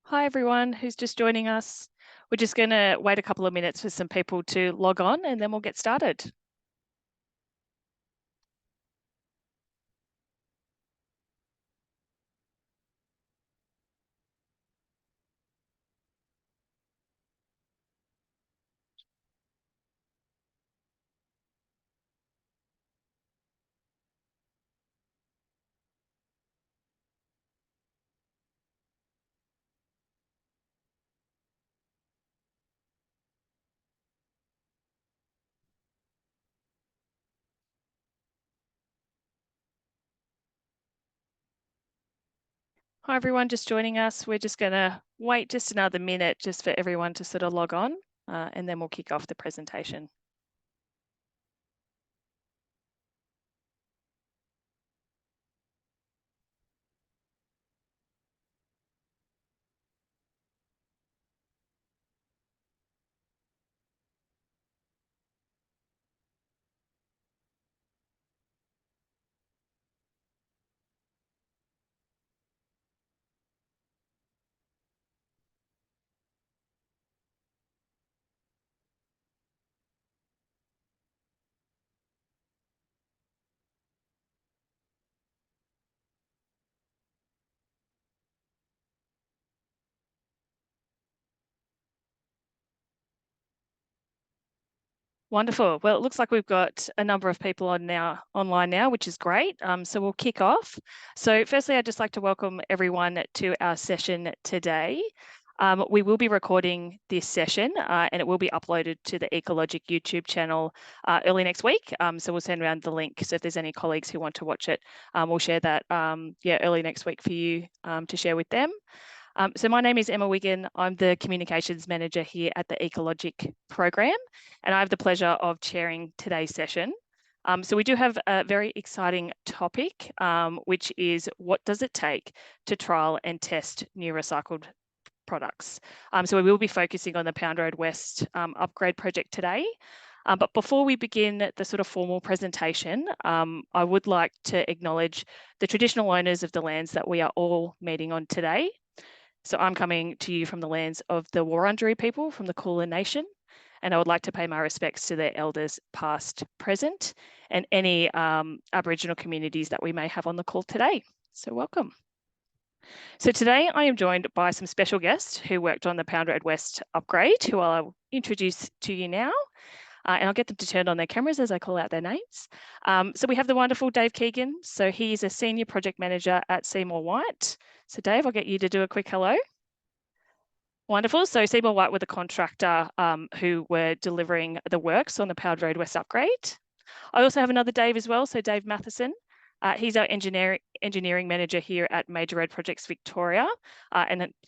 Hi, everyone who's just joining us. We're just going to wait a couple of minutes for some people to log on and then we'll get started. Hi, everyone just joining us. We're just going to wait just another minute just for everyone to sort of log on and then we'll kick off the presentation. Wonderful. Well, it looks like we've got a number of people online now, which is great. So we'll kick off. So firstly, I'd just like to welcome everyone to our session today. We will be recording this session and it will be uploaded to the ecologiQ YouTube channel early next week. So we'll send around the link. So if there's any colleagues who want to watch it, we'll share that early next week for you to share with them. So my name is Emma Wigan. I'm the Communications Manager here at the ecologiQ program, and I have the pleasure of chairing today's session. So we do have a very exciting topic, which is what does it take to trial and test new recycled products? So we will be focusing on the Pound Road West upgrade project today. But before we begin the sort of formal presentation, I would like to acknowledge the traditional owners of the lands that we are all meeting on today. So I'm coming to you from the lands of the Wurundjeri people from the Kulin Nation, and I would like to pay my respects to their elders past, present, and any Aboriginal communities that we may have on the call today. So welcome. So today I am joined by some special guests who worked on the Pound Road West upgrade, who I'll introduce to you now. And I'll get them to turn on their cameras as I call out their names. So we have the wonderful Dave Keegan. So he's a Senior Project Manager at Seymour White. So Dave, I'll get you to do a quick hello. Wonderful. So Seymour White were the contractor who were delivering the works on the Pound Road West upgrade. I also have another Dave as well. So Dave Matheson. He's our engineering manager here at Major Road Projects Victoria.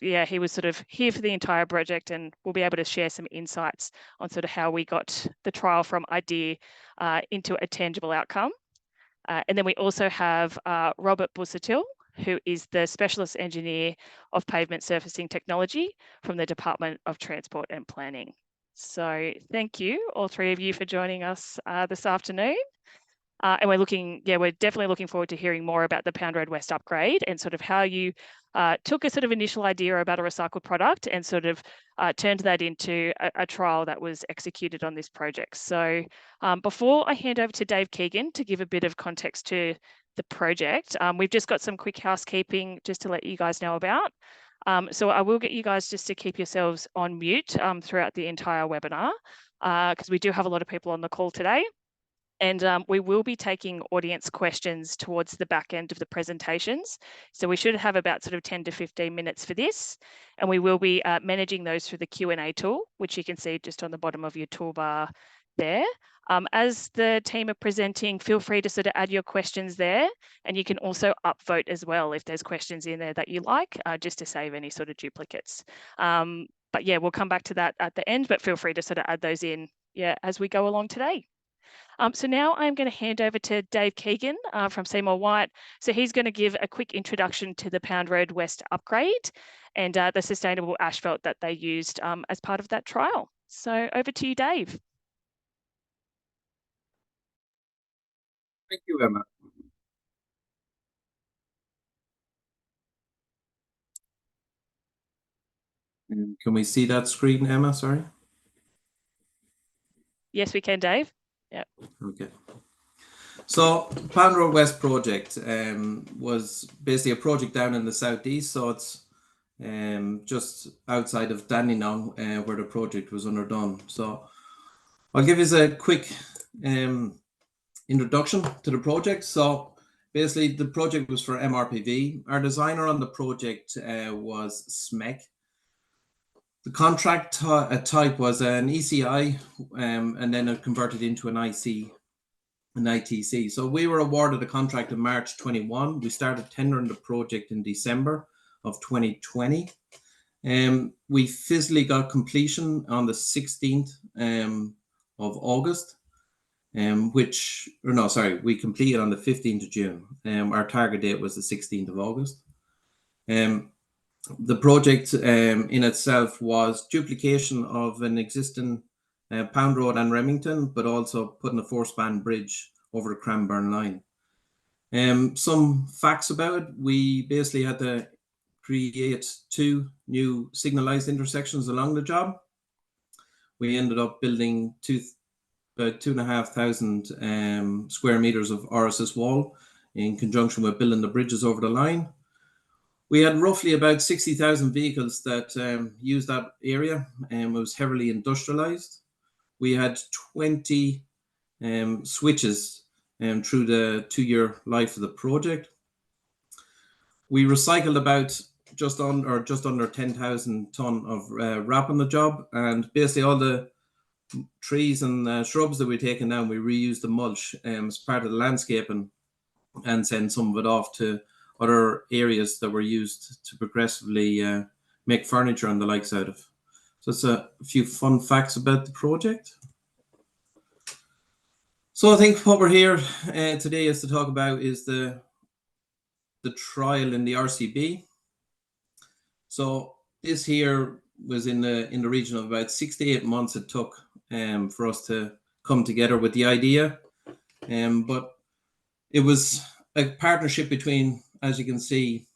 He was sort of here for the entire project and we'll be able to share some insights on sort of how we got the trial from idea into a tangible outcome. And then we also have Robert Busuttil, who is the Specialist Engineer of Pavement Surfacing Technology from the Department of Transport and Planning. So thank you, all three of you, for joining us this afternoon. And we're definitely looking forward to hearing more about the Pound Road West upgrade and sort of how you took a sort of initial idea about a recycled product and sort of turned that into a trial that was executed on this project. So before I hand over to Dave Keegan to give a bit of context to the project, we've just got some quick housekeeping just to let you guys know about. So I will get you guys just to keep yourselves on mute throughout the entire webinar because we do have a lot of people on the call today. And we will be taking audience questions towards the back end of the presentations. So we should have about sort of 10 to 15 minutes for this. And we will be managing those through the Q&A tool, which you can see just on the bottom of your toolbar there. As the team are presenting, feel free to sort of add your questions there. And you can also upvote as well if there's questions in there that you like, just to save any sort of duplicates. But yeah, we'll come back to that at the end, but feel free to sort of add those in as we go along today. So now I'm going to hand over to Dave Keegan from Seymour White. So he's going to give a quick introduction to the Pound Road West upgrade and the sustainable asphalt that they used as part of that trial. So over to you, Dave. Thank you, Emma. Can we see that screen, Emma? Sorry. Yes, we can, Dave. Yeah. Okay. So Pound Road West project was basically a project down in the southeast. So it's just outside of Dandenong where the project was underdone. So I'll give you a quick introduction to the project. So basically the project was for MRPV. Our designer on the project was SMEC. The contract type was an ECI and then it converted into an IC. An ITC. So we were awarded a contract in March 21. We started tendering the project in December of 2020. We physically got completion on the 16th of August, we completed on the 15th of June. Our target date was the 16th of August. The project in itself was duplication of an existing Pound Road and Remington, but also putting a four-span bridge over the Cranbourne line. Some facts about it: we basically had to create 2 new signalized intersections along the job. We ended up building about 2,500 square meters of RSS wall in conjunction with building the bridges over the line. We had roughly about 60,000 vehicles that used that area, and it was heavily industrialized. We had 20 switches through the 2-year life of the project. We recycled about just under 10,000 ton of wrap on the job, and basically all the trees and shrubs that we've taken down, we reused the mulch as part of the landscaping and send some of it off to other areas that were used to progressively make furniture and the likes out of. So it's a few fun facts about the project. So I think what we're here today is to talk about is the trial in the RCB. So this here was in the region of about 6 to 8 months it took for us to come together with the idea. But it was a partnership between, as you can see,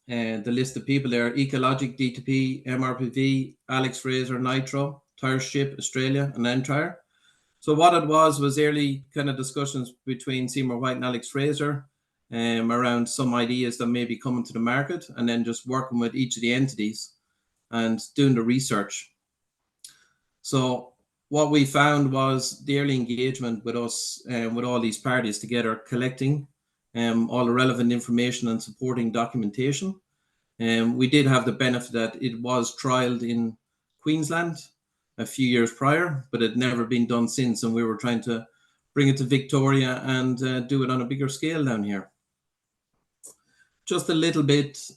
the list of people there: ecologiQ, DTP, MRPV, Alex Fraser, Nitro, Tire Ship, Australia, and Entire. So what it was early kind of discussions between Seymour White and Alex Fraser around some ideas that may be coming to the market, and then just working with each of the entities and doing the research. So what we found was the early engagement with us with all these parties together, collecting all the relevant information and supporting documentation. We did have the benefit that it was trialed in Queensland a few years prior, but it had never been done since, and we were trying to bring it to Victoria and do it on a bigger scale down here. Just a little bit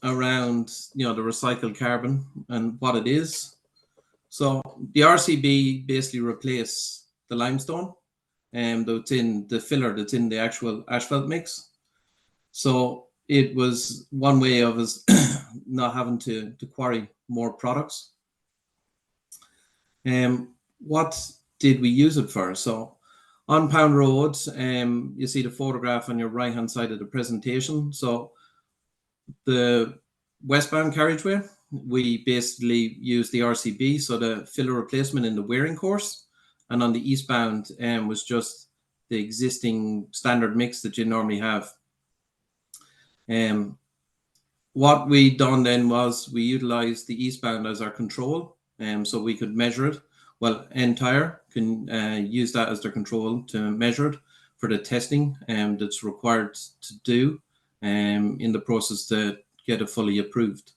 around the recycled carbon and what it is. So the RCB basically replaced the limestone that's in the filler that's in the actual asphalt mix. So it was one way of us not having to quarry more products. What did we use it for? So on Pound Road, you see the photograph on your right hand side of the presentation. So the westbound carriageway, we basically use the RCB, so the filler replacement in the wearing course, and on the eastbound was just the existing standard mix that you normally have. What we done then was we utilized the eastbound as our control, so we could measure it. Well, Entire can use that as their control to measure it for the testing that's required to do in the process to get it fully approved.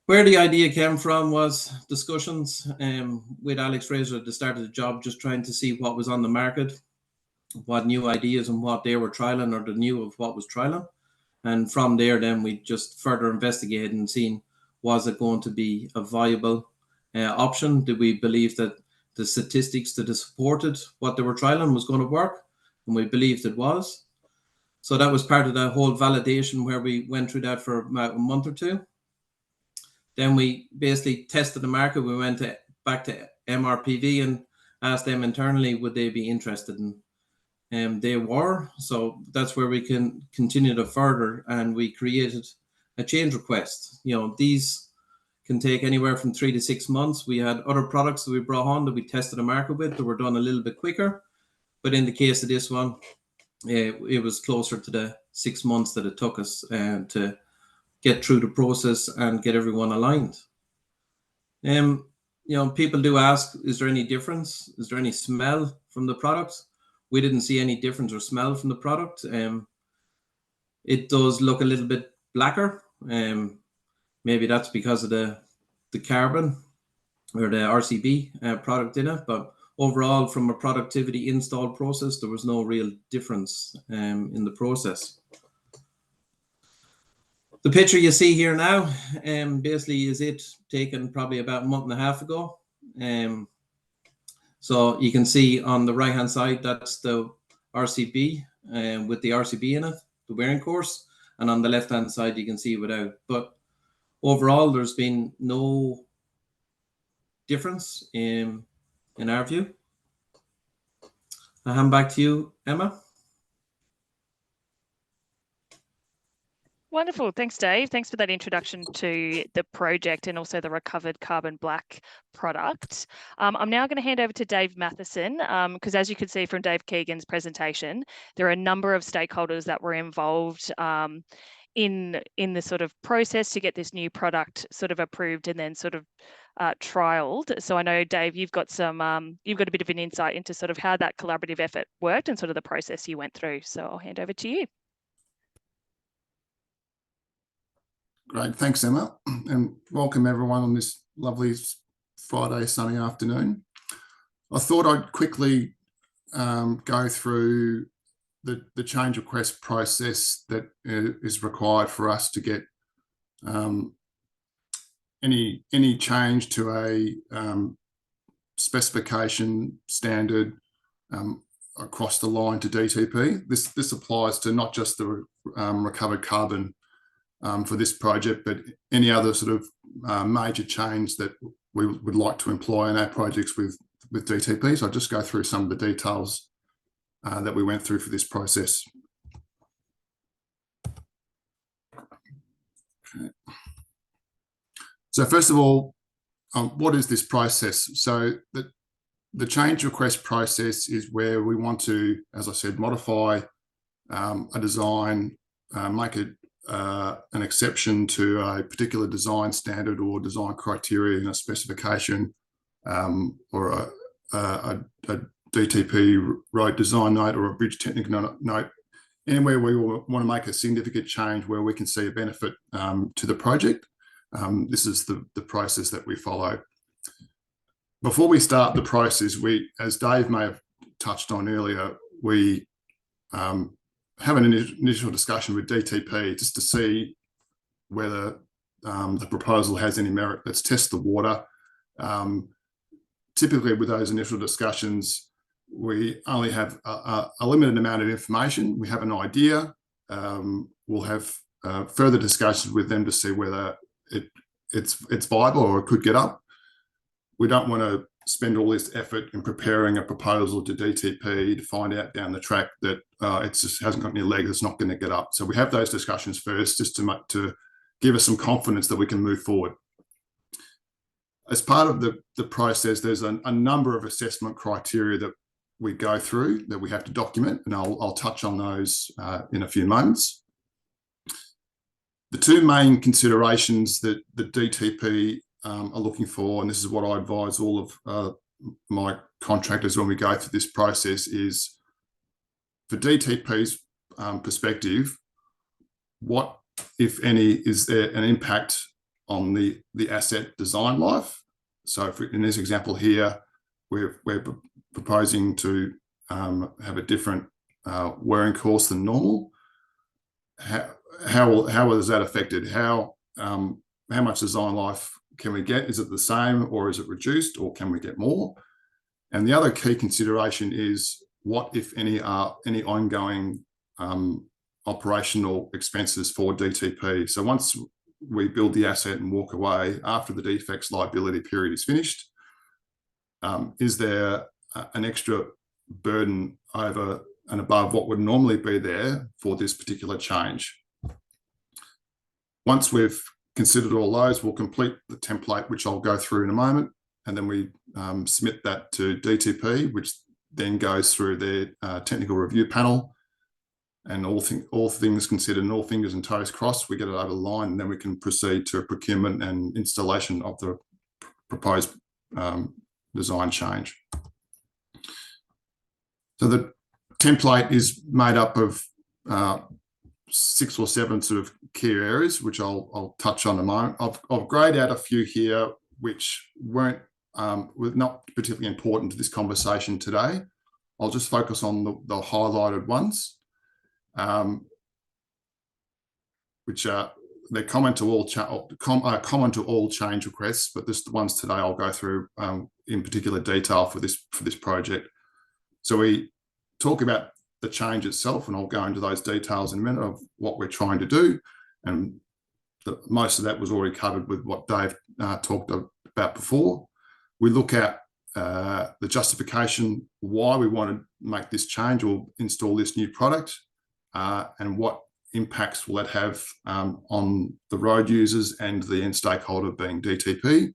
Where the idea came from was discussions with Alex Fraser at the start of the job, just trying to see what was on the market, what new ideas and what they were trialing, or the new of what was trialing. And from there, then we just further investigated and seen, was it going to be a viable option? Did we believe that the statistics that supported what they were trialing was going to work? And we believed it was. So that was part of the whole validation where we went through that for about a month or two. Then we basically tested the market. We went back to MRPV and asked them internally, would they be interested in? They were. So that's where we can continue to further. And we created a change request. These can take anywhere from 3 to 6 months. We had other products that we brought on that we tested the market with that were done a little bit quicker. But in the case of this one, it was closer to the 6 months that it took us to get through the process and get everyone aligned. People do ask, is there any difference? Is there any smell from the product? We didn't see any difference or smell from the product. It does look a little bit blacker. Maybe that's because of the carbon or the RCB product in it. But overall, from a productivity install process, there was no real difference in the process. The picture you see here now basically is it taken probably about a month and a half ago. So you can see on the right hand side, that's the RCB with the RCB in it, the wearing course. And on the left hand side, you can see without. But overall, there's been no difference in our view. I'll hand back to you, Emma. Wonderful. Thanks, Dave. Thanks for that introduction to the project and also the recovered carbon black product. I'm now going to hand over to Dave Matheson, because as you can see from Dave Keegan's presentation, there are a number of stakeholders that were involved in the sort of process to get this new product sort of approved and then sort of trialed. So I know, Dave, you've got a bit of an insight into sort of how that collaborative effort worked and sort of the process you went through. So I'll hand over to you. Great, thanks, Emma, and welcome everyone on this lovely Friday sunny afternoon. I thought I'd quickly go through the change request process that is required for us to get any change to a specification standard across the line to DTP. This applies to not just the recovered carbon for this project, but any other sort of major change that we would like to employ in our projects with DTP. So I'll just go through some of the details that we went through for this process. Okay. So first of all, what is this process? So the change request process is where we want to, as I said, modify a design, make it an exception to a particular design standard or design criteria in a specification, or a DTP road design note or a bridge technical note, anywhere we want to make a significant change where we can see a benefit to the project. This is the process that we follow. Before we start the process, as Dave may have touched on earlier, we have an initial discussion with DTP just to see whether the proposal has any merit. Let's test the water. Typically with those initial discussions, we only have a limited amount of information. We have an idea. We'll have further discussions with them to see whether it's viable or it could get up. We don't want to spend all this effort in preparing a proposal to DTP to find out down the track that it just hasn't got any legs, it's not going to get up. So we have those discussions first just to give us some confidence that we can move forward. As part of the process, there's a number of assessment criteria that we go through that we have to document, and I'll touch on those in a few moments. The two main considerations that the DTP are looking for, and this is what I advise all of my contractors when we go through this process, is for DTP's perspective, what, if any, is there an impact on the asset design life? So in this example here, we're proposing to have a different wearing course than normal. How is that affected? How much design life can we get? Is it the same or is it reduced, or can we get more? And the other key consideration is what, if any, are any ongoing operational expenses for DTP. So once we build the asset and walk away after the defects liability period is finished, is there an extra burden over and above what would normally be there for this particular change? Once we've considered all those, we'll complete the template, which I'll go through in a moment, and then we submit that to DTP, which then goes through their technical review panel. And all things considered and all fingers and toes crossed, we get it over the line, and then we can proceed to a procurement and installation of the proposed design change. So the template is made up of 6 or 7 sort of key areas, which I'll touch on in a moment. I've grayed out a few here which were not particularly important to this conversation today. I'll just focus on the highlighted ones, which are they're common to all change requests, but the ones today I'll go through in particular detail for this project. So we talk about the change itself, and I'll go into those details in a minute of what we're trying to do, and most of that was already covered with what Dave talked about before. We look at the justification why we want to make this change or install this new product, and what impacts will it have on the road users and the end stakeholder being DTP.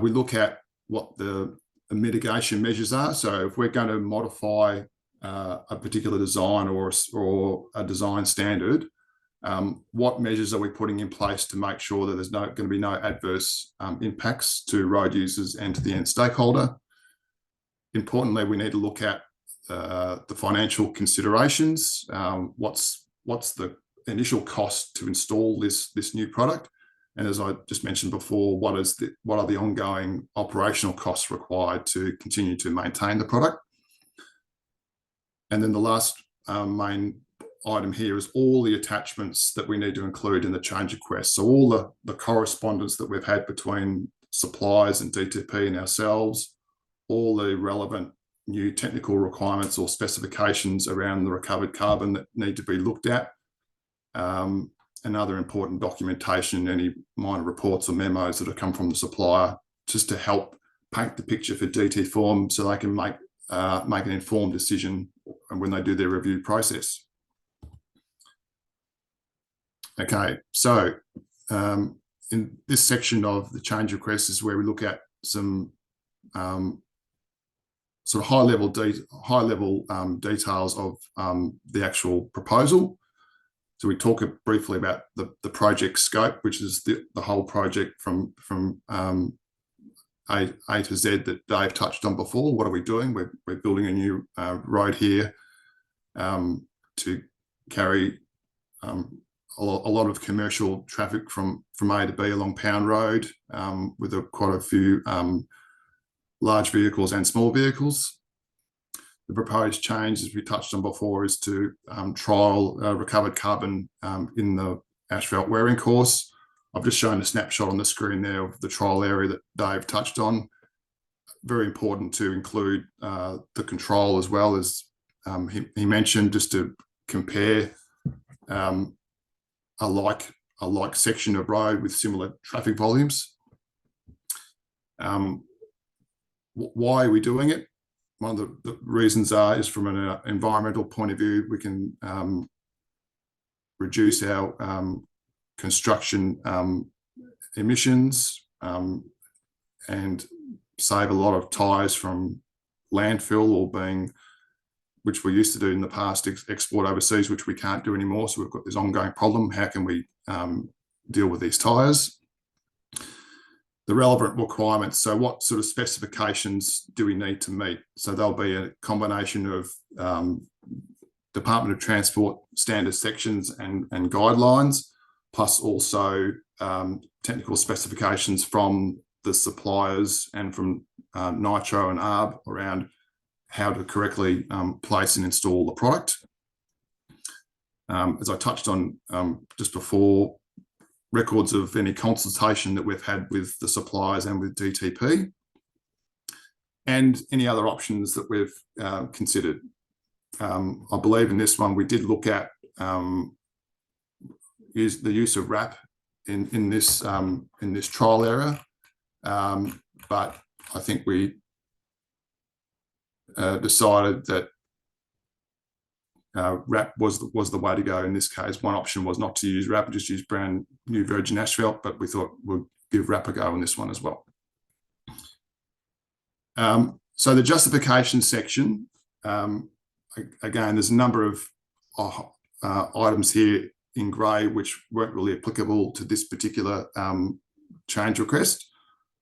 We look at what the mitigation measures are. So if we're going to modify a particular design or a design standard, what measures are we putting in place to make sure that there's going to be no adverse impacts to road users and to the end stakeholder? Importantly, we need to look at the financial considerations. What's the initial cost to install this new product? And as I just mentioned before, what are the ongoing operational costs required to continue to maintain the product? And then the last main item here is all the attachments that we need to include in the change request. So all the correspondence that we've had between suppliers and DTP and ourselves, all the relevant new technical requirements or specifications around the recovered carbon that need to be looked at, and other important documentation, any minor reports or memos that have come from the supplier, just to help paint the picture for DT Form so they can make an informed decision when they do their review process. Okay, so in this section of the change request is where we look at some sort of high-level details of the actual proposal. So we talk briefly about the project scope, which is the whole project from A to Z that Dave touched on before. What are we doing? We're building a new road here to carry a lot of commercial traffic from A to B along Pound Road, with quite a few large vehicles and small vehicles. The proposed change, as we touched on before, is to trial recovered carbon in the asphalt wearing course. I've just shown a snapshot on the screen there of the trial area that Dave touched on. Very important to include the control as well, as he mentioned, just to compare a like section of road with similar traffic volumes. Why are we doing it? One of the reasons is from an environmental point of view, we can reduce our construction emissions and save a lot of tyres from landfill or which we used to do in the past, export overseas, which we can't do anymore. So we've got this ongoing problem. How can we deal with these tyres? The relevant requirements. So what sort of specifications do we need to meet? So there'll be a combination of Department of Transport standard sections and guidelines, plus also technical specifications from the suppliers and from Nitro and ARB around how to correctly place and install the product. As I touched on just before, records of any consultation that we've had with the suppliers and with DTP, and any other options that we've considered. I believe in this one we did look at the use of RAP in this trial area, but I think we decided that RAP was the way to go in this case. One option was not to use RAP, just use brand new virgin asphalt, but we thought we'd give RAP a go in this one as well. So the justification section, again, there's a number of items here in grey which weren't really applicable to this particular change request,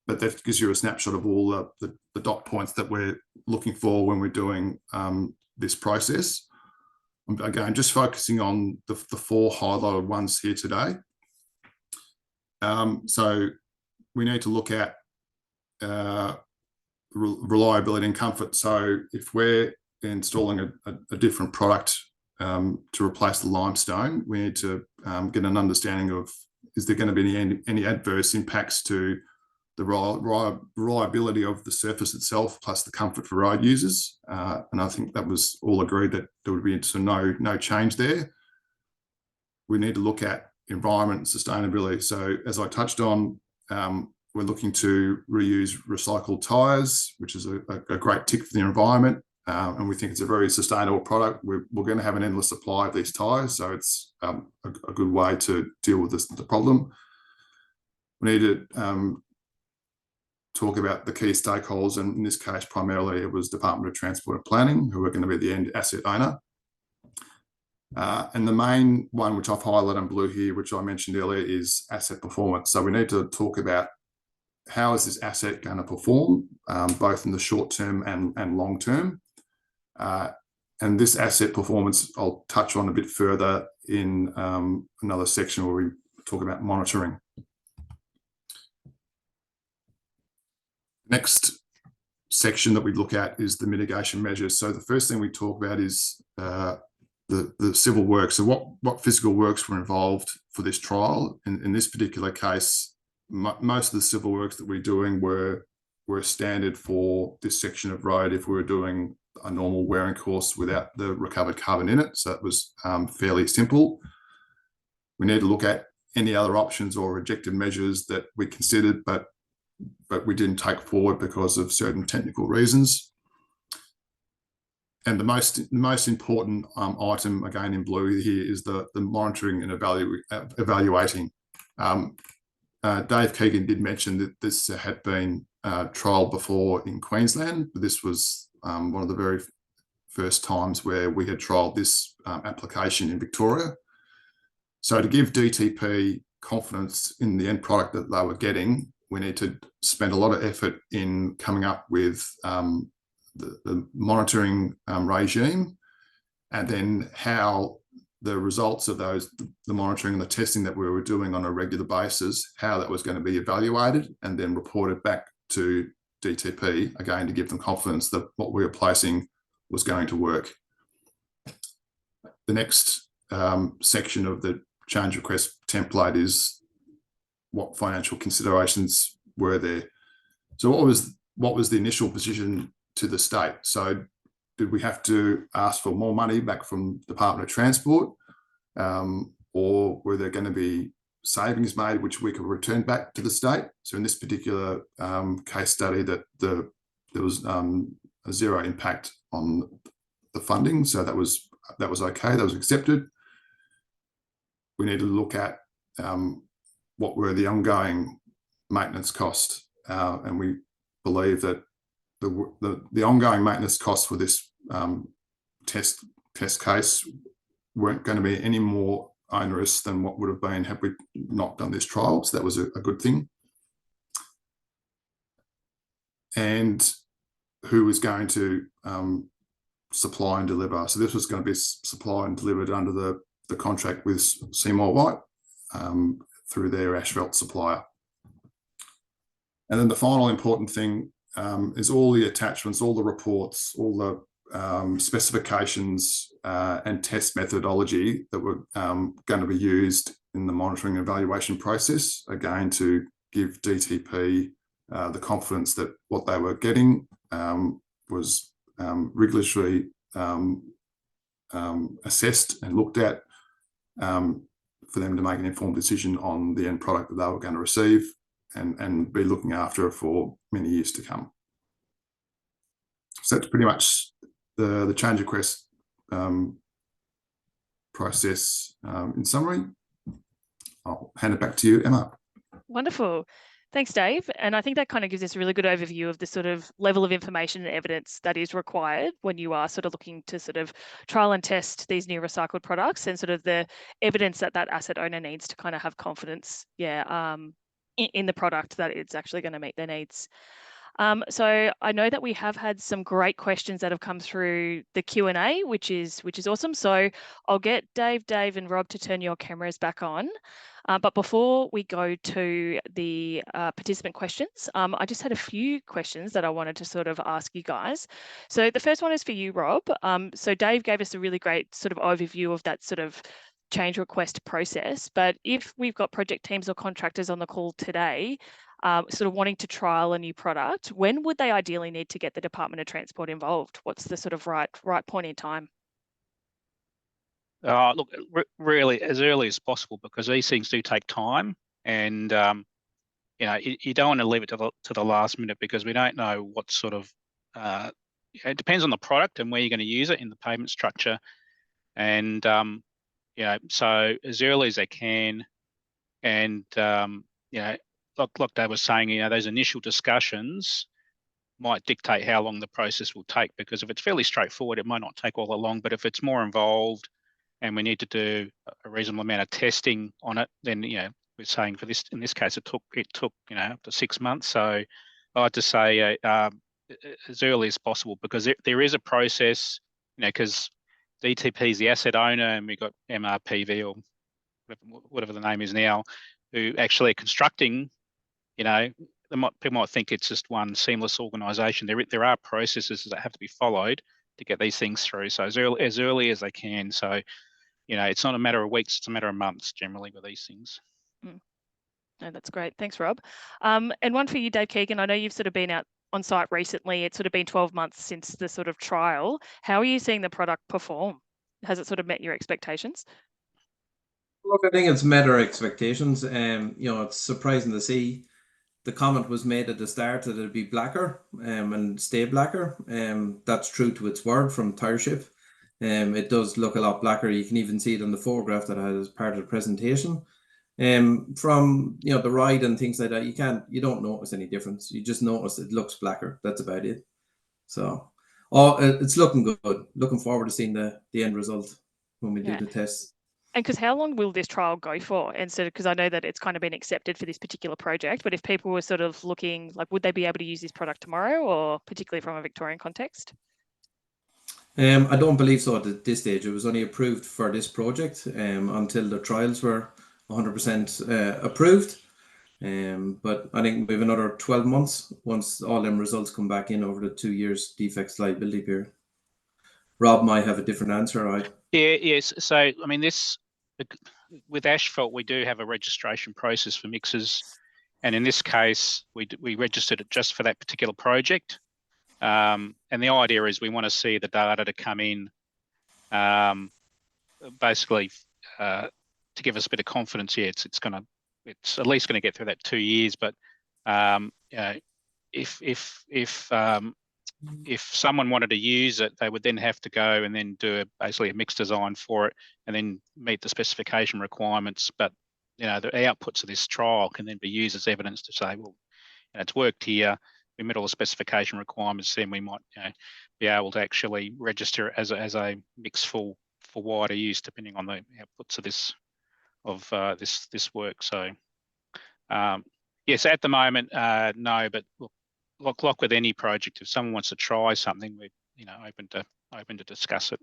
but that gives you a snapshot of all the dot points that we're looking for when we're doing this process. Again, just focusing on the 4 highlighted ones here today. So we need to look at reliability and comfort. So if we're installing a different product to replace the limestone, we need to get an understanding of, is there going to be any adverse impacts to the reliability of the surface itself, plus the comfort for road users. And I think that was all agreed that there would be no change there. We need to look at environment and sustainability. So as I touched on, we're looking to reuse recycled tyres, which is a great tick for the environment. And we think it's a very sustainable product. We're going to have an endless supply of these tyres, so it's a good way to deal with the problem. We need to talk about the key stakeholders, and in this case, primarily it was Department of Transport and Planning, who are going to be the end asset owner. And the main one, which I've highlighted in blue here, which I mentioned earlier, is asset performance. So we need to talk about how is this asset going to perform, both in the short term and long term. And this asset performance, I'll touch on a bit further in another section where we talk about monitoring. Next section that we look at is the mitigation measures. So the first thing we talk about is the civil works. So what physical works were involved for this trial? In this particular case, most of the civil works that we're doing were standard for this section of road if we were doing a normal wearing course without the recovered carbon in it. So it was fairly simple. We need to look at any other options or rejected measures that we considered, but we didn't take forward because of certain technical reasons. And the most important item, again in blue here, is the monitoring and evaluating. Dave Keegan did mention that this had been trialled before in Queensland, but this was one of the very first times where we had trialled this application in Victoria. So to give DTP confidence in the end product that they were getting, we need to spend a lot of effort in coming up with the monitoring regime, and then how the results of the monitoring and the testing that we were doing on a regular basis, how that was going to be evaluated and then reported back to DTP, again, to give them confidence that what we were placing was going to work. The next section of the change request template is what financial considerations were there. So what was the initial position to the state? So did we have to ask for more money back from Department of Transport, or were there going to be savings made which we could return back to the state? So in this particular case study, that there was a zero impact on the funding, so that was okay, that was accepted. We need to look at what were the ongoing maintenance costs, and we believe that the ongoing maintenance costs for this test case weren't going to be any more onerous than what would have been had we not done this trial. So that was a good thing. And who was going to supply and deliver? So this was going to be supplied and delivered under the contract with Seymour White through their asphalt supplier. And then the final important thing is all the attachments, all the reports, all the specifications and test methodology that were going to be used in the monitoring and evaluation process, again, to give DTP the confidence that what they were getting was rigorously assessed and looked at for them to make an informed decision on the end product that they were going to receive and be looking after for many years to come. So that's pretty much the change request process in summary. I'll hand it back to you, Emma. Wonderful. Thanks, Dave. And I think that kind of gives us a really good overview of the sort of level of information and evidence that is required when you are sort of looking to sort of trial and test these new recycled products, and sort of the evidence that that asset owner needs to kind of have confidence, in the product, that it's actually going to meet their needs. So I know that we have had some great questions that have come through the Q&A, which is awesome. So I'll get Dave, and Rob to turn your cameras back on. But before we go to the participant questions, I just had a few questions that I wanted to sort of ask you guys. So the first one is for you, Rob. So Dave gave us a really great sort of overview of that sort of change request process. But if we've got project teams or contractors on the call today, sort of wanting to trial a new product, when would they ideally need to get the Department of Transport involved? What's the sort of right point in time? Look, really as early as possible, because these things do take time, and you don't want to leave it to the last minute, because we don't know what sort of it depends on the product and where you're going to use it in the payment structure, and so as early as they can, and like Dave was saying, those initial discussions might dictate how long the process will take, because if it's fairly straightforward, it might not take all that long, but if it's more involved and we need to do a reasonable amount of testing on it, then we're saying in this case it took up to 6 months. So I like to say as early as possible, because there is a process, because the ETP is the asset owner, and we've got MRPV or whatever the name is now, who actually are constructing. People might think it's just one seamless organisation. There are processes that have to be followed to get these things through. So as early as they can. So it's not a matter of weeks; it's a matter of months generally with these things. No, that's great. Thanks, Rob. And one for you, Dave Keegan. I know you've sort of been out on site recently. It's sort of been 12 months since the sort of trial. How are you seeing the product perform? Has it sort of met your expectations? Look, I think it's met our expectations. It's surprising to see. The comment was made at the start that it'd be blacker and stay blacker. That's true to its word from Tireship. It does look a lot blacker. You can even see it on the photograph that I had as part of the presentation. From the ride and things like that, you don't notice any difference. You just notice it looks blacker. That's about it. So, it's looking good. Looking forward to seeing the end result when we do the tests. And because how long will this trial go for? And so, because I know that it's kind of been accepted for this particular project, but if people were sort of looking, like, would they be able to use this product tomorrow, or particularly from a Victorian context? I don't believe so at this stage. It was only approved for this project until the trials were 100% approved. But I think we have another 12 months once all them results come back in over the 2 years defects liability period. Rob might have a different answer, right? Yes. So, I mean, with asphalt, we do have a registration process for mixers. And in this case, we registered it just for that particular project. And the idea is we want to see the data to come in basically to give us a bit of confidence. Yeah, it's at least going to get through that 2 years. But if someone wanted to use it, they would then have to go and then do basically a mix design for it, and then meet the specification requirements. But the outputs of this trial can then be used as evidence to say, well, it's worked here. We met all the specification requirements. Then we might be able to actually register it as a mix for wider use, depending on the outputs of this work. So yes, at the moment, no, but look. Like with any project, if someone wants to try something, we're open to discuss it.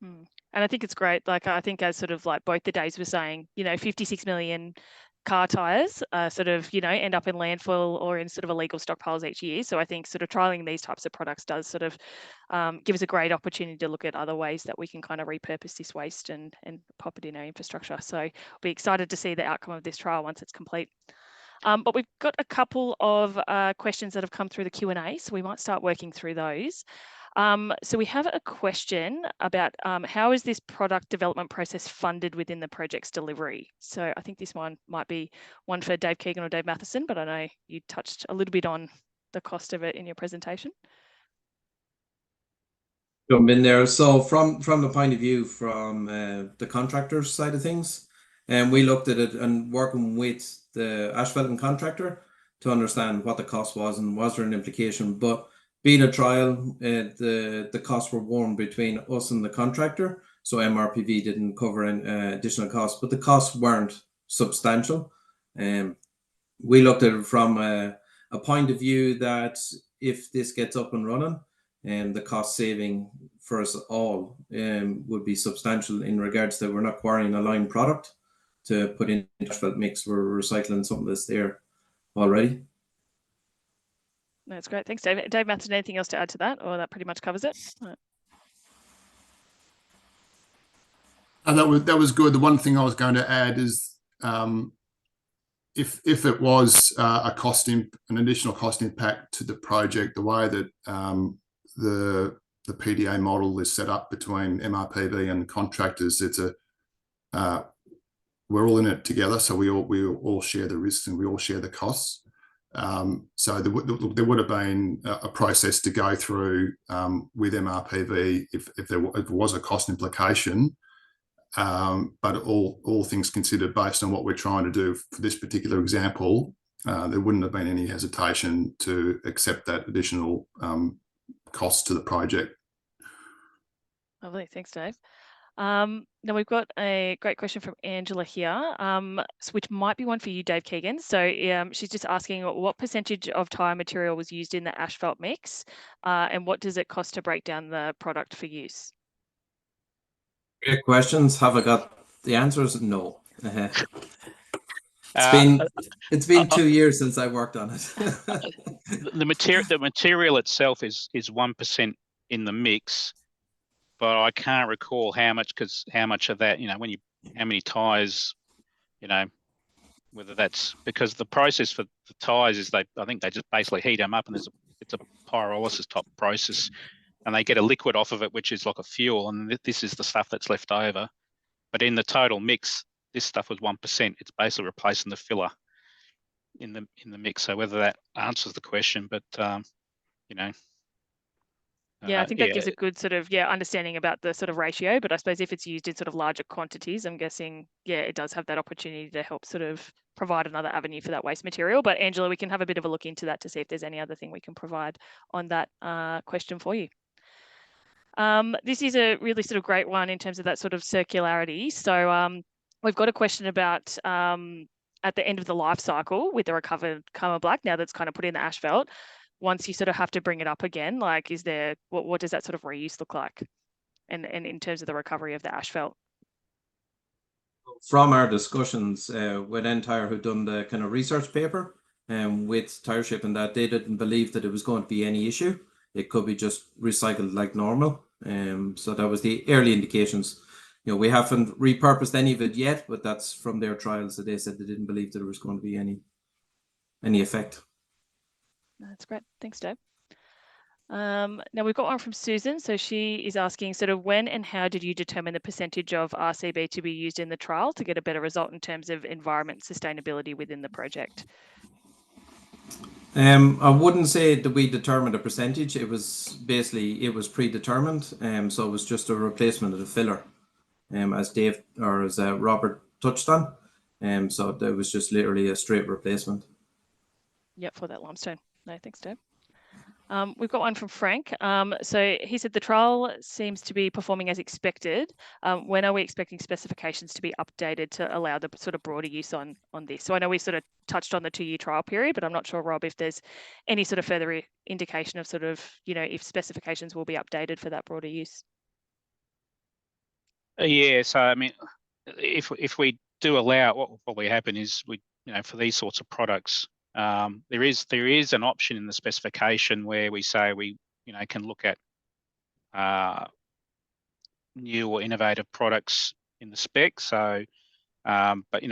And I think it's great. Like, I think as sort of like both the days were saying, 56 million car tires sort of end up in landfill or in sort of illegal stockpiles each year. So I think sort of trialing these types of products does sort of give us a great opportunity to look at other ways that we can kind of repurpose this waste and pop it in our infrastructure. So I'll be excited to see the outcome of this trial once it's complete. But we've got a couple of questions that have come through the Q&A, so we might start working through those. So we have a question about how is this product development process funded within the project's delivery? So I think this one might be one for Dave Keegan or Dave Matheson, but I know you touched a little bit on the cost of it in your presentation. jump in there. So from the point of view from the contractor's side of things, and we looked at it and working with the asphalt contractor to understand what the cost was and was there an implication. But being a trial, the costs were borne between us and the contractor, so MRPV didn't cover any additional costs, but the costs weren't substantial. We looked at it from a point of view that if this gets up and running, the cost saving for us all would be substantial in regards to we're not acquiring a line product to put in asphalt mix. We're recycling something that's there already. That's great. Thanks, Dave. Dave Matheson, anything else to add to that, or that pretty much covers it? And that was good. The one thing I was going to add is if it was an additional cost impact to the project, the way that the PDA model is set up between MRPV and contractors, it's we're all in it together, so we all share the risks and we all share the costs. So there would have been a process to go through with MRPV if there was a cost implication. But all things considered, based on what we're trying to do for this particular example, there wouldn't have been any hesitation to accept that additional cost to the project. Lovely, thanks, Dave. Now we've got a great question from Angela here, which might be one for you, Dave Keegan. So she's just asking what percentage of tyre material was used in the asphalt mix, and what does it cost to break down the product for use? Great questions. Have I got the answers? No. It's been 2 years since I worked on it. The material itself is 1% in the mix, but I can't recall how much of that, how many tyres, whether that's because the process for the tyres is I think they just basically heat them up, and it's a pyrolysis type process, and they get a liquid off of it, which is like a fuel, and this is the stuff that's left over. But in the total mix, this stuff was 1%. It's basically replacing the filler in the mix. So whether that answers the question, but yeah, I think that gives a good sort of understanding about the sort of ratio. But I suppose if it's used in sort of larger quantities, I'm guessing it does have that opportunity to help sort of provide another avenue for that waste material. But Angela, we can have a bit of a look into that to see if there's any other thing we can provide on that question for you. This is a really sort of great one in terms of that sort of circularity. So we've got a question about at the end of the life cycle with the recovered Karma Black, now that's kind of put in the asphalt, once you sort of have to bring it up again, like what does that sort of reuse look like? And in terms of the recovery of the asphalt? From our discussions with Entire, who'd done the kind of research paper with Tire Ship, and that they didn't believe that it was going to be any issue. It could be just recycled like normal. So that was the early indications. We haven't repurposed any of it yet, but that's from their trials that they said they didn't believe that there was going to be any effect. That's great. Thanks, Dave. Now we've got one from Susan. So she is asking sort of when and how did you determine the percentage of RCB to be used in the trial to get a better result in terms of environment sustainability within the project? I wouldn't say that we determined a percentage. It was predetermined. So it was just a replacement of the filler, as Dave or as Robert touched on. So that was just literally a straight replacement. Yep, for that limestone. No, thanks, Dave. We've got one from Frank. So he said the trial seems to be performing as expected. When are we expecting specifications to be updated to allow the sort of broader use on this? So I know we sort of touched on the 2-year trial period, but I'm not sure, Rob, if there's any sort of further indication of sort of, if specifications will be updated for that broader use. Yeah, so I mean, if we do allow it, what will probably happen is for these sorts of products, there is an option in the specification where we say we can look at new or innovative products in the spec. So, but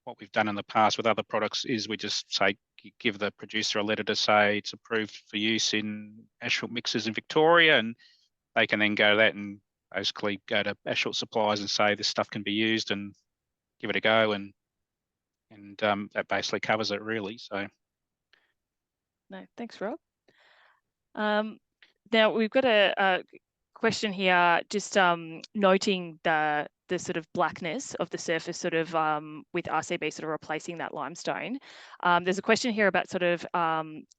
what we've done in the past with other products is we just say give the producer a letter to say it's approved for use in asphalt mixers in Victoria, and they can then go to that and basically go to asphalt suppliers and say this stuff can be used and give it a go, and that basically covers it really. So no, thanks, Rob. Now we've got a question here, just noting the sort of blackness of the surface, sort of with RCB sort of replacing that limestone. There's a question here about sort of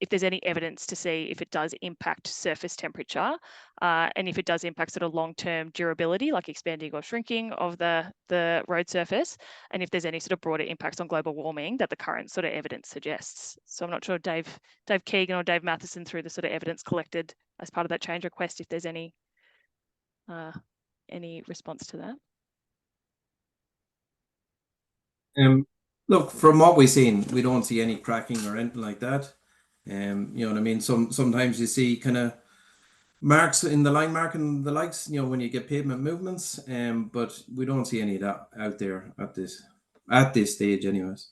if there's any evidence to see if it does impact surface temperature, and if it does impact sort of long-term durability, like expanding or shrinking of the road surface, and if there's any sort of broader impacts on global warming that the current sort of evidence suggests. So I'm not sure, Dave Keegan or Dave Matheson, through the sort of evidence collected as part of that change request, if there's any response to that? Look, from what we've seen, we don't see any cracking or anything like that. You know what I mean? Sometimes you see kind of marks in the line mark and the likes, you know, when you get pavement movements. But we don't see any of that out there at this stage, anyways.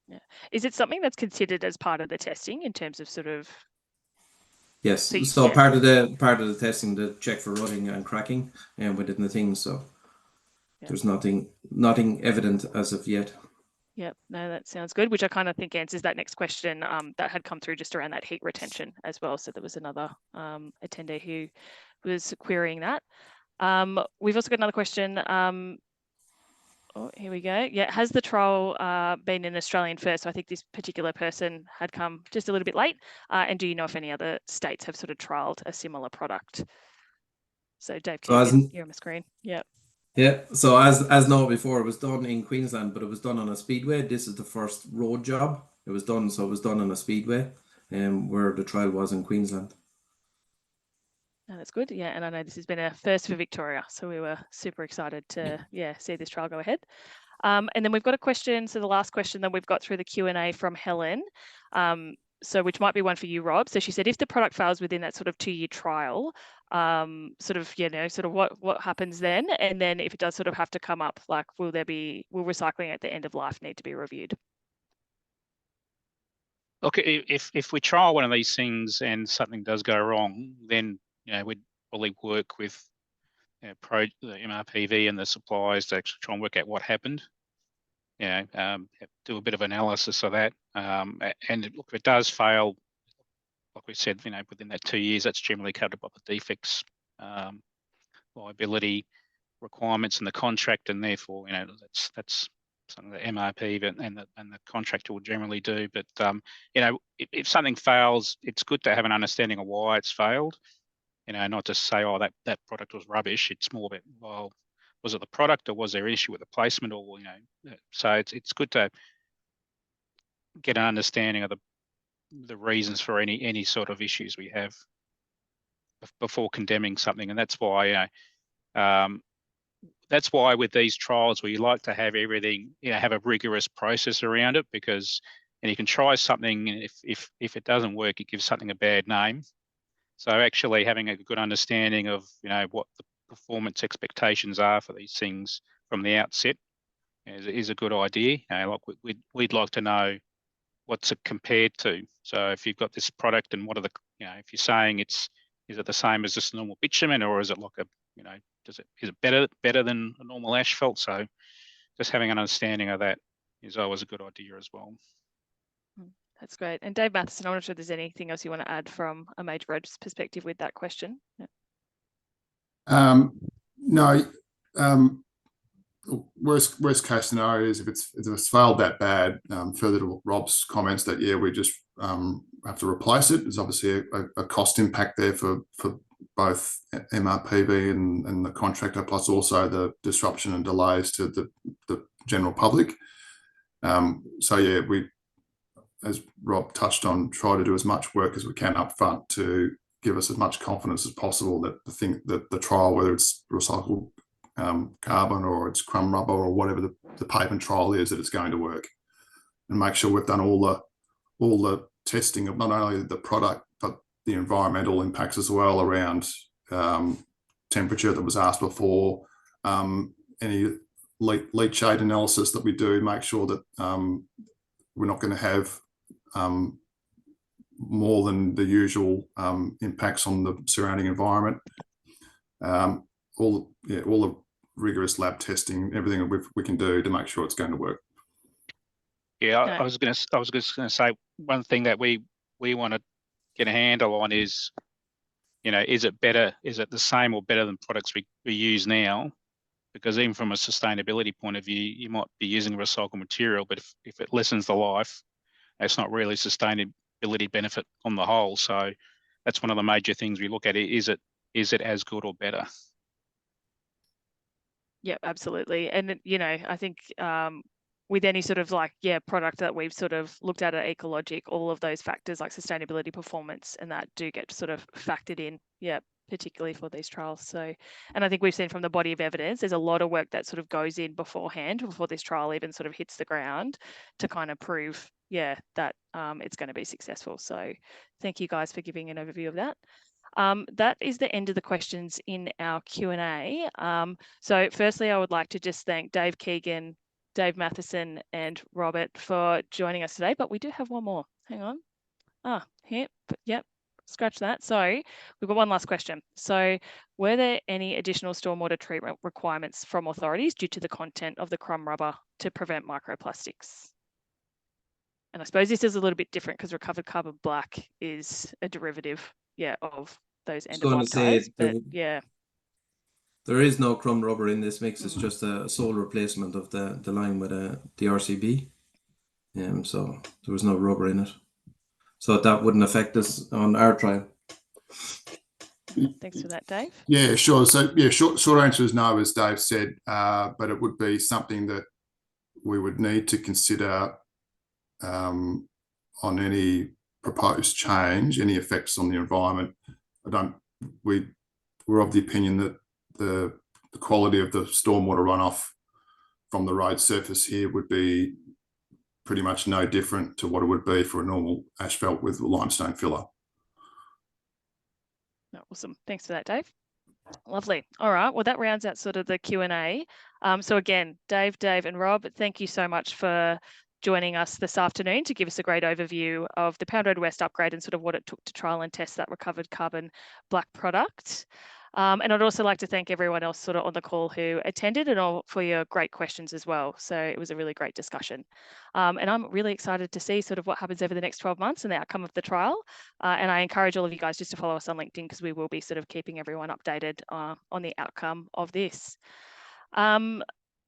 Yeah. Is it something that's considered as part of the testing in terms of sort of? Yes. So yeah. part of the testing to check for rutting and cracking and within the things. So Yeah. there's nothing evident as of yet. Yep, no, that sounds good, which I kind of think answers that next question that had come through just around that heat retention as well. So there was another attendee who was querying that. We've also got another question. Oh, here we go. Yeah, has the trial been an Australian first? So I think this particular person had come just a little bit late. And do you know if any other states have sort of trialled a similar product? So Dave Keegan, you're on the screen. Yep. Yeah, so as noted before, it was done in Queensland, but it was done on a speedway. This is the first road job. It was done on a speedway, where the trial was in Queensland. Oh, that's good. Yeah, and I know this has been a first for Victoria, so we were super excited to see this trial go ahead. And then we've got a question. So the last question that we've got through the Q&A from Helen, so which might be one for you, Rob. So she said, if the product fails within that sort of 2-year trial, sort of what happens then? And then if it does sort of have to come up, like will recycling at the end of life need to be reviewed? Look, if we trial one of these things and something does go wrong, then we'd probably work with the MRPV and the suppliers to actually try and work out what happened. Do a bit of analysis of that. And look, if it does fail, like we said, within that 2 years, that's generally covered by the defects liability requirements in the contract, and therefore, that's something the MRP and the contractor will generally do. But if something fails, it's good to have an understanding of why it's failed. Not just say, oh, that product was rubbish. It's more about, well, was it the product, or was there an issue with the placement, or so it's good to get an understanding of the reasons for any sort of issues we have before condemning something. And that's why with these trials, we like to have everything, have a rigorous process around it, because you can try something, and if it doesn't work, it gives something a bad name. So actually having a good understanding of what the performance expectations are for these things from the outset is a good idea. Like we'd like to know what's it compared to. So if you've got this product, and what are the if you're saying is it the same as just a normal bitumen, or is it like is it better than a normal asphalt? So just having an understanding of that is always a good idea as well. That's great. And Dave Matheson, I'm not sure if there's anything else you want to add from a major roads perspective with that question. No. Worst case scenario is if it's failed that bad. Further to Rob's comments that we just have to replace it. There's obviously a cost impact there for both MRPV and the contractor, plus also the disruption and delays to the general public. So we, as Rob touched on, try to do as much work as we can up front to give us as much confidence as possible that the trial, whether it's recycled carbon or it's crumb rubber or whatever the pavement trial is, that it's going to work, and make sure we've done all the testing of not only the product but the environmental impacts as well, around temperature that was asked before, any leachate analysis that we do, make sure that we're not going to have more than the usual impacts on the surrounding environment. All the rigorous lab testing, everything we can do to make sure it's going to work. Yeah, I was just going to say, one thing that we want to get a handle on is you know, is it better? Is it the same or better than products we use now? Because even from a sustainability point of view, you might be using recycled material, but if it lessens the life, it's not really sustainability benefit on the whole. So that's one of the major things we look at. Is it as good or better? Yeah, absolutely. And, you know, I think with any sort of like, product that we've sort of looked at ecologiQ, all of those factors like sustainability, performance, and that do get sort of factored in, particularly for these trials. So, and I think we've seen from the body of evidence, there's a lot of work that sort of goes in beforehand, before this trial even sort of hits the ground, to kind of prove, that it's going to be successful. So thank you guys for giving an overview of that. That is the end of the questions in our Q&A. So firstly, I would like to just thank Dave Keegan, Dave Matheson, and Robert for joining us today, but we do have one more. Hang on. Here, yep, scratch that. So we've got one last question. So were there any additional stormwater treatment requirements from authorities due to the content of the crumb rubber to prevent microplastics? And I suppose this is a little bit different because recovered carbon black is a derivative, of those end of life dyes. But there is no crumb rubber in this mix. It's just a sole replacement of the line with the RCB. So there was no rubber in it. So that wouldn't affect us on our trial. Thanks for that, Dave. Yeah, sure. So short answer is no, as Dave said, but it would be something that we would need to consider on any proposed change, any effects on the environment. We're of the opinion that the quality of the stormwater runoff from the road surface here would be pretty much no different to what it would be for a normal asphalt with limestone filler. Awesome. Thanks for that, Dave. Lovely. All right. Well, that rounds out sort of the Q&A. So again, Dave, and Rob, thank you so much for joining us this afternoon to give us a great overview of the Pound Road West upgrade and sort of what it took to trial and test that recovered carbon black product. And I'd also like to thank everyone else sort of on the call who attended and all for your great questions as well. So it was a really great discussion. And I'm really excited to see sort of what happens over the next 12 months and the outcome of the trial. And I encourage all of you guys just to follow us on LinkedIn because we will be sort of keeping everyone updated on the outcome of this.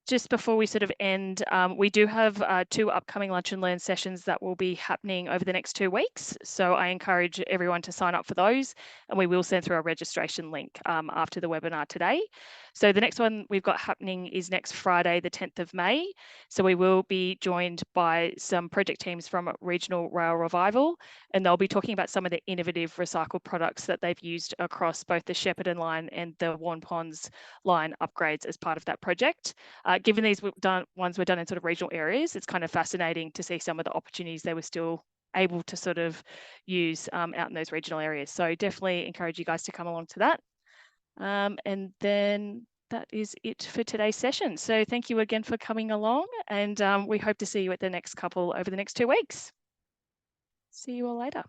Just before we sort of end, we do have 2 upcoming Lunch and Learn sessions that will be happening over the next 2 weeks. So I encourage everyone to sign up for those, and we will send through a registration link after the webinar today. So the next one we've got happening is next Friday, the 10th of May. So we will be joined by some project teams from Regional Rail Revival, and they'll be talking about some of the innovative recycled products that they've used across both the Shepparton line and the Wanponds line upgrades as part of that project. Given these ones were done in sort of regional areas, it's kind of fascinating to see some of the opportunities they were still able to sort of use out in those regional areas. So definitely encourage you guys to come along to that. And then that is it for today's session. So thank you again for coming along, and we hope to see you at the next couple over the next 2 weeks. See you all later.